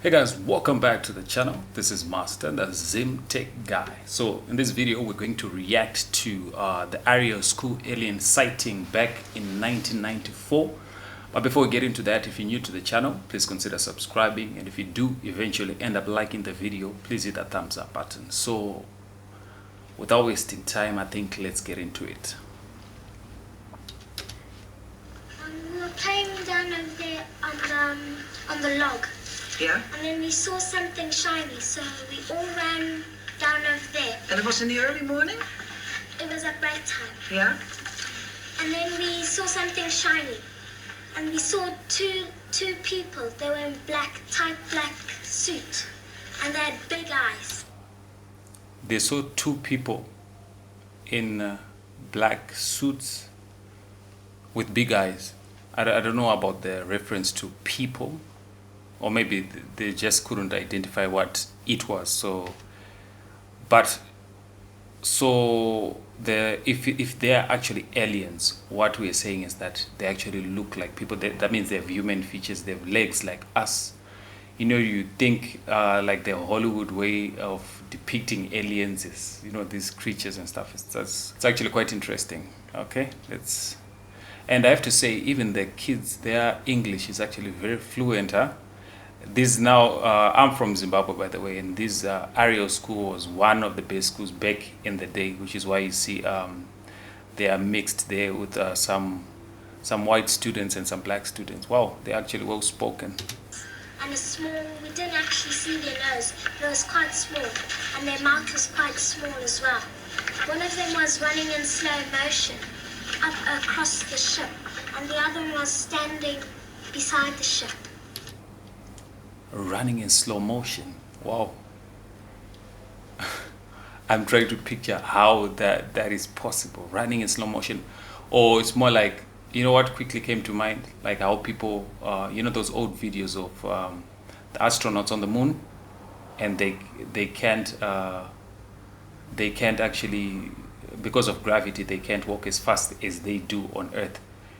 Hey guys, welcome back to the channel. This is Master, the Zim Tech guy. So in this video, we're going to react to the Ariel School alien sighting back in 1994. But before we get into that, if you're new to the channel, please consider subscribing. And if you do eventually end up liking the video, please hit that thumbs up button. So without wasting time, I think let's get into it. We were playing down over there on the log. Yeah? And then we saw something shiny, so we all ran down over there. And it was in the early morning? It was at break time. Yeah? And then we saw something shiny. And we saw two people. They were in tight black suit. And they had big eyes. They saw two people in black suits with big eyes. I don't know about the reference to people. Or maybe they just couldn't identify what it was. So if they are actually aliens, what we are saying is that they actually look like people. That means they have human features. They have legs like us. You know, you think like the Hollywood way of depicting aliens is, you know, these creatures and stuff. It's actually quite interesting. Okay, and I have to say, even the kids, their English is actually very fluent, huh? This now, I'm from Zimbabwe, by the way, and this Ariel School was one of the best schools back in the day, which is why you see they are mixed there with some white students and some black students. Wow, they're actually well spoken. And we didn't actually see their nose, but it was quite small. And their mouth was quite small as well. One of them was running in slow motion up across the ship, and the other one was standing beside the ship. Running in slow motion. Wow. I'm trying to picture how that is possible. Running in slow motion. Or it's more like, you know what quickly came to mind? Like how people, you know those old videos of the astronauts on the moon, and they can't actually, because of gravity, they can't walk as fast as they do on Earth.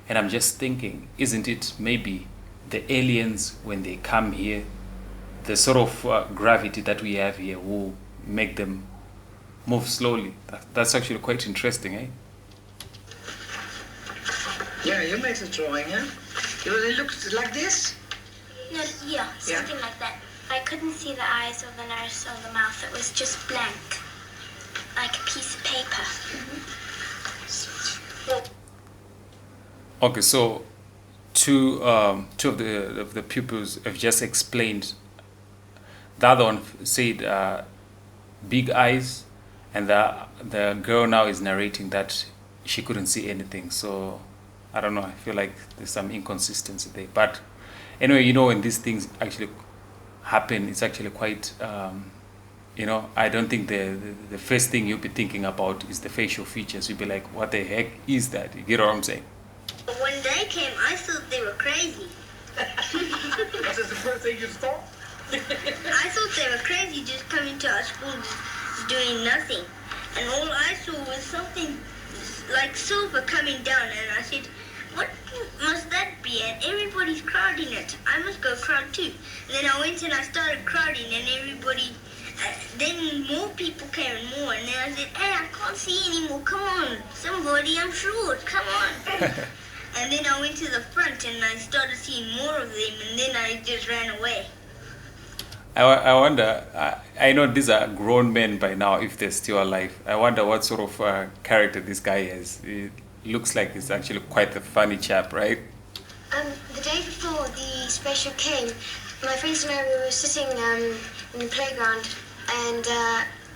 And I'm just thinking, isn't it maybe the aliens, when they come here, the sort of gravity that we have here will make them move slowly? That's actually quite interesting, eh? Yeah, you made a drawing, huh? It looks like this? No, yeah, something like that. I couldn't see the eyes or the nose or the mouth. It was just blank, like a piece of paper. Okay, so two of the pupils have just explained. The other one said big eyes, and the girl now is narrating that she couldn't see anything. So I don't know, I feel like there's some inconsistency there. But anyway, you know, when these things actually happen, it's actually quite you know, I don't think the first thing you'll be thinking about is the facial features. You'll be like, what the heck is that? You get what I'm saying? When they came, I thought they were crazy. Was this the first thing you thought? I thought they were crazy just coming to our school just doing nothing. And all I saw was something like silver coming down, and I said, what must that be? And everybody's crowding it. I must go crowd too. And then I went and I started crowding, and everybody, then more people came and more. And then I said, hey, I can't see anymore. Come on, somebody, I'm short. Come on. And then I went to the front and I started seeing more of them, and then I just ran away. I wonder, I know these are grown men by now, if they're still alive. I wonder what sort of character this guy is. It looks like he's actually quite a funny chap, right? The day before the special came, my friends and I were sitting in the playground, and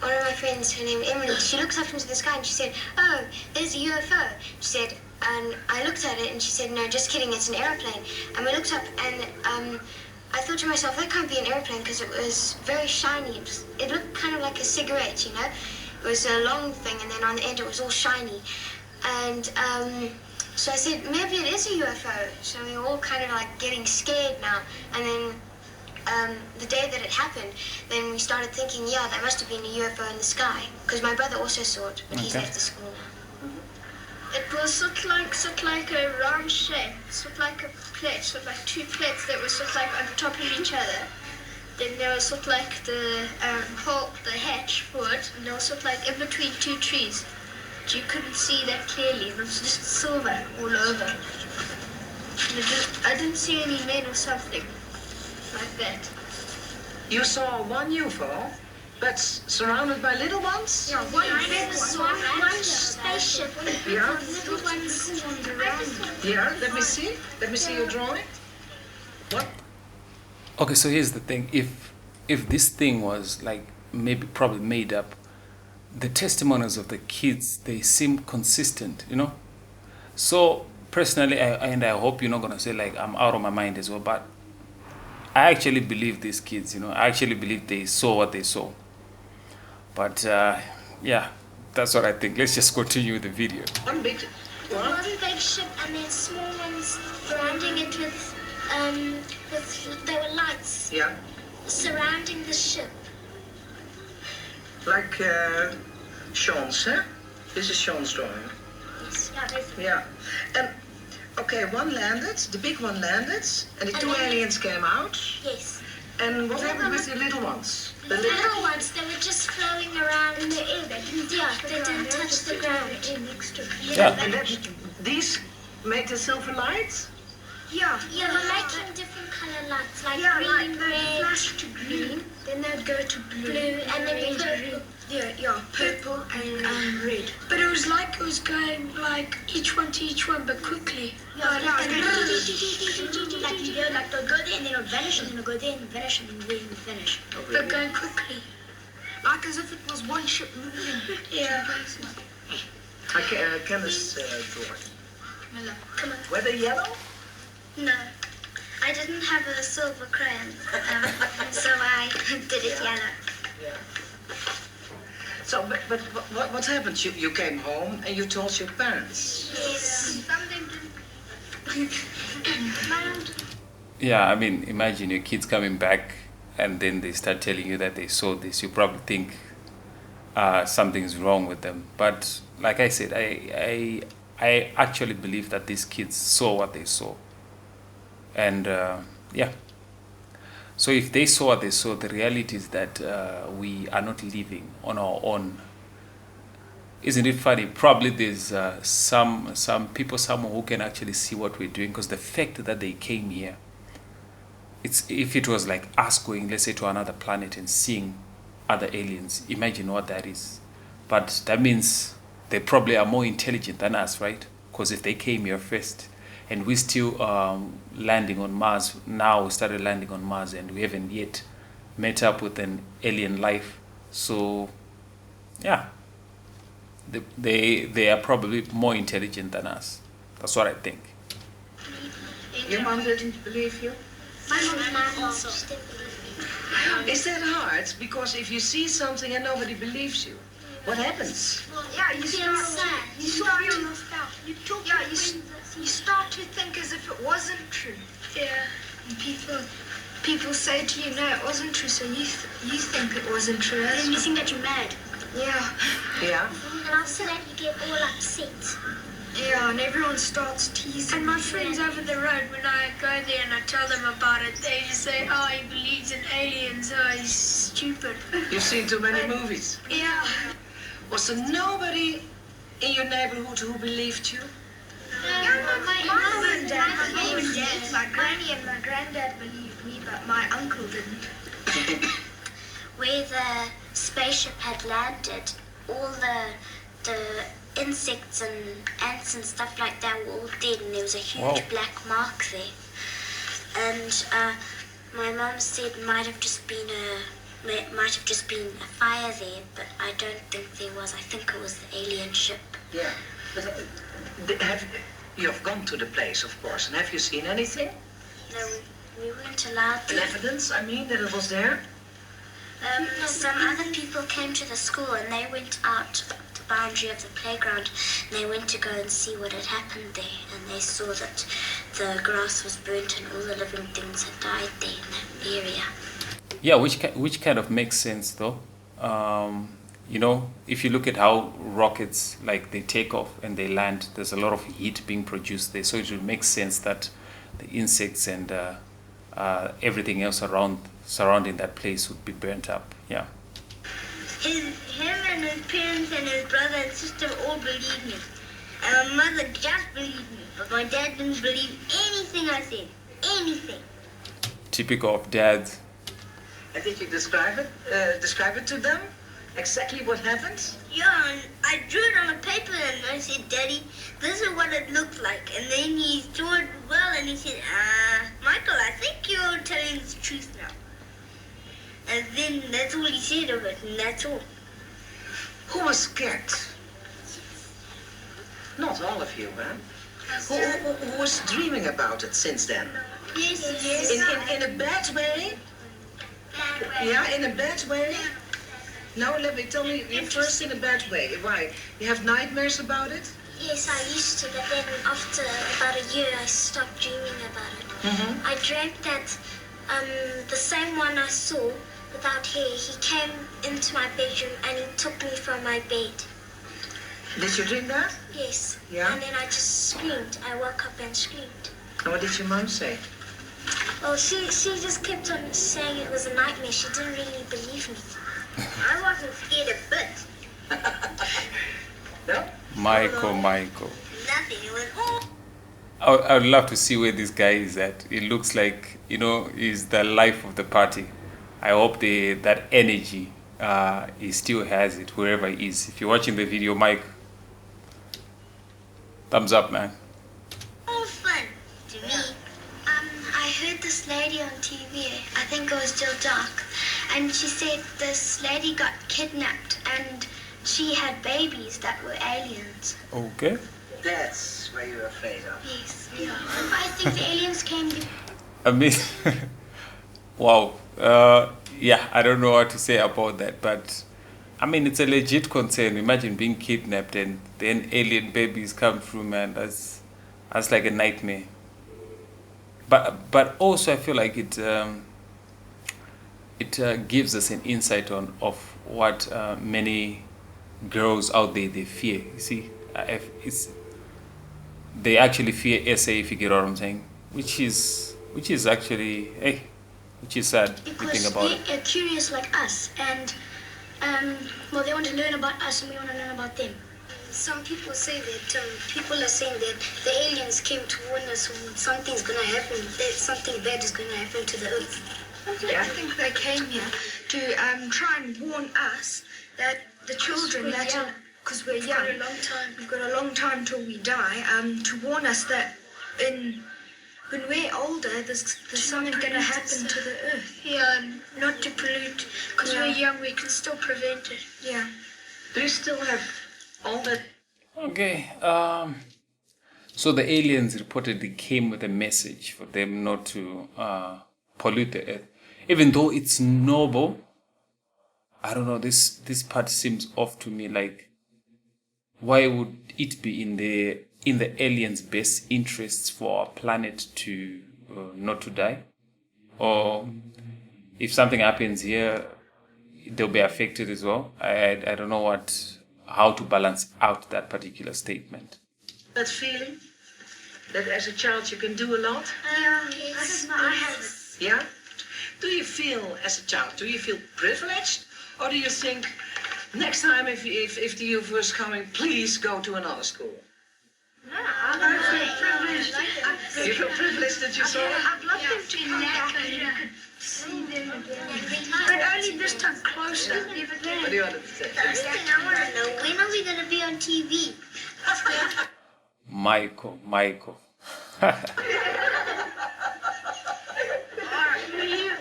one of my friends, her name Emily, she looks up into the sky and she said, oh, there's a UFO. She said, and I looked at it and she said, no, just kidding, it's an airplane. And we looked up and I thought to myself, that can't be an airplane because it was very shiny. It looked kind of like a cigarette, you know? It was a long thing, and then on the end it was all shiny. And so I said, maybe it is a UFO. So we were all kind of like getting scared now. And then the day that it happened, then we started thinking, yeah, there must have been a UFO in the sky. Because my brother also saw it, but he's left the school now. It was sort of like a round shape, sort of like a plate, sort of like two plates that were sort of like on top of each other. then there was sort of like the hole, the hatch for it, and there was sort of like in between two trees. But you couldn't see that clearly, and it was just silver all over. And I didn't see any men or something like that. You saw one UFO, but surrounded by little ones? Yeah, one spaceship. Yeah. Little ones around. Yeah, let me see. Let me see your drawing. What? Okay, so here's the thing. If this thing was like probably made up, the testimonies of the kids, they seem consistent, you know? So personally, I hope you're not gonna say like I'm out of my mind as well, but I actually believe these kids, you know. I actually believe they saw what they saw. But yeah, that's what I think. Let's just continue with the video. One big One big ship and then small ones surrounding it with there were lights. Yeah. Surrounding the ship. Like Sean's, huh? This is Sean's drawing. Yes, yeah, basically. Yeah. And okay, one landed, the big one landed, and the two aliens came out. Yes. And what happened with the little ones? The little ones, they were just floating around in the air. They didn't touch the ground. Yeah. And these make the silver lights? Yeah, they were making different color lights, like green, red, flash to green, then they'd go to blue, and then purple. Yeah, purple and red. But it was like it was going like each one to each one, but quickly. Like you know, like they'll go there and then it'll vanish, and then it'll go there and vanish, and then vanish. But going quickly. Like as if it was one ship moving. Yeah. I can this drawing. Come on. Were they yellow? No, I didn't have a silver crayon, so I did it yellow. Yeah. So, but what happened? You came home and you told your parents? Yes. Something didn't. Yeah, I mean, imagine your kids coming back and then they start telling you that they saw this. You probably think something's wrong with them. But like I said, I actually believe that these kids saw what they saw. And yeah, so if they saw what they saw, the reality is that we are not living on our own. Isn't it funny? Probably there's some people somewhere who can actually see what we're doing, because the fact that they came here, if it was like us going, let's say, to another planet and seeing other aliens, imagine what that is. But that means they probably are more intelligent than us, right? Because if they came here first, and we're still landing on Mars. Now we started landing on Mars and we haven't yet met up with an alien life. So, yeah, they are probably more intelligent than us. That's what I think. Your mom didn't believe you? My mom also didn't believe me. Is that hard? Because if you see something and nobody believes you, what happens? Well, yeah, you start to think as if it wasn't true. Yeah. And people say to you, no, it wasn't true, so you think it wasn't true. And then you think that you're mad. Yeah. Yeah. And after that, you get all upset. Yeah, and everyone starts teasing. And my friends over the road, when I go there and I tell them about it, they just say, oh, he believes in aliens, oh, he's stupid. You've seen too many movies. Yeah. Was there nobody in your neighborhood who believed you? My mom and dad, my granny and my granddad believed me, but my uncle didn't. Where the spaceship had landed, all the insects and ants and stuff like that were all dead, and there was a huge black mark there. And my mom said it might have just been a fire there, but I don't think there was. I think it was the alien ship. Yeah. But you've gone to the place, of course, and have you seen anything? No, we weren't allowed An to. evidence, I mean, that it was there? Some other people came to the school and they went out the boundary of the playground and they went to go and see what had happened there, and they saw that the grass was burnt and all the living things had died there in that area. Yeah, which kind of makes sense though. You know, if you look at how rockets, like, they take off and they land, there's a lot of heat being produced there, so it would make sense that the insects and everything else around surrounding that place would be burnt up. Yeah. Him and his parents and his brother and sister all believed me. And my mother just believed me, but my dad didn't believe anything I said. Anything. Typical of dads. And did you describe it to them? Exactly what happened? Yeah, and I drew it on a paper and I said, Daddy, this is what it looked like. And then he drew it well and he said, Michael, I think you're telling the truth now. And then that's all he said of it, and that's all. Who was scared? Not all of you, huh? Who was dreaming about it since then? Yes. In a bad way? Yeah, in a bad way? No, tell me first in a bad way. Why? You have nightmares about it? Yes, I used to, but then after about a year, I stopped dreaming about it. Mm-hmm. I dreamt that the same one I saw without hair, he came into my bedroom and he took me from my bed. Did you dream that? Yes. Yeah? And then I just screamed. I woke up and screamed. And what did your mom say? Well, she just kept on saying it was a nightmare. She didn't really believe me. I wasn't scared a bit. No? Michael. Nothing. It was all. I would love to see where this guy is at. It looks like, he's the life of the party. I hope that energy, he still has it wherever he is. If you're watching the video, Mike, thumbs up, man. All fun to me. I heard this lady on TV, I think it was still dark, and she said this lady got kidnapped and she had babies that were aliens. Okay. That's what you're afraid of. Yes. Yeah. I think the aliens came. I mean, wow. Yeah, I don't know what to say about that, but I mean, it's a legit concern. Imagine being kidnapped and then alien babies come through, man. That's like a nightmare. But also, I feel like it gives us an insight of what many girls out there they fear. You see, they actually fear SA, if you get what I'm saying, which is actually which is sad if you think Because about it. they're curious like us, and well, they want to learn about us, and we want to learn about them. Some people say that people are saying that the aliens came to warn us when something's going to happen, that something bad is going to happen to the earth. I think they came here to try and warn us that the children that are, because we're young, we've got a long time till we die, to warn us that when we're older, there's something going to happen to the earth. Yeah, not to pollute, because we're young, we can still prevent it. Yeah. Do you still have all that? Okay. So the aliens reportedly came with a message for them not to pollute the earth, even though it's noble. I don't know. This part seems off to me. Like, why would it be in the aliens' best interests for our planet to not to die? Or if something happens here, they'll be affected as well. I don't know how to balance out that particular statement. That feeling that as a child you can do a lot? Yes, I have it. Yeah? Do you feel, as a child, privileged? Or do you think, next time if the UFO is coming, please go to another school? I feel privileged. You feel privileged that you saw it? I'd love them to come back and you could see them again. But only this time closer. What do you want to say? First thing I want to know, when are we going to be on TV? Michael. You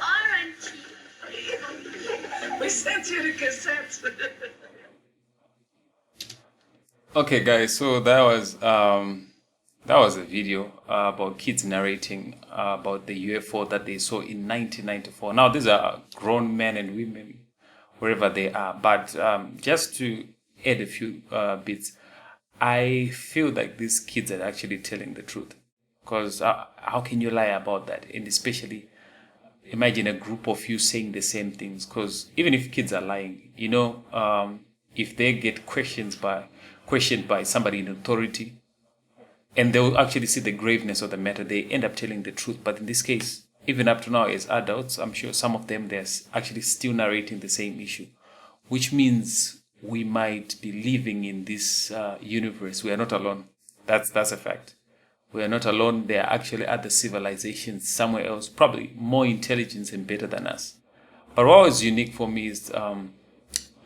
are on TV. We sent you the cassette. Okay, guys. So that was a video about kids narrating about the UFO that they saw in 1994. Now these are grown men and women, wherever they are. But just to add a few bits, I feel like these kids are actually telling the truth. Because how can you lie about that? And especially, imagine a group of you saying the same things. Because even if kids are lying, if they get questioned by somebody in authority, and they will actually see the graveness of the matter, they end up telling the truth. But in this case, even up to now as adults, I'm sure some of them, they're actually still narrating the same issue, which means we might be living in this universe. We are not alone. That's a fact. We are not alone. There are actually other civilizations somewhere else, probably more intelligent and better than us. But what was unique for me is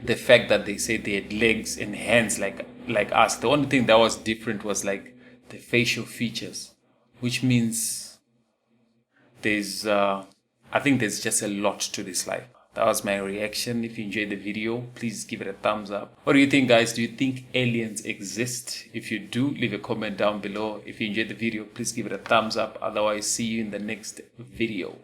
the fact that they say they had legs and hands like us. The only thing that was different was like the facial features, which means I think there's just a lot to this life. That was my reaction. If you enjoyed the video, please give it a thumbs up. What do you think, guys? Do you think aliens exist? If you do, leave a comment down below. If you enjoyed the video, please give it a thumbs up. Otherwise, see you in the next video.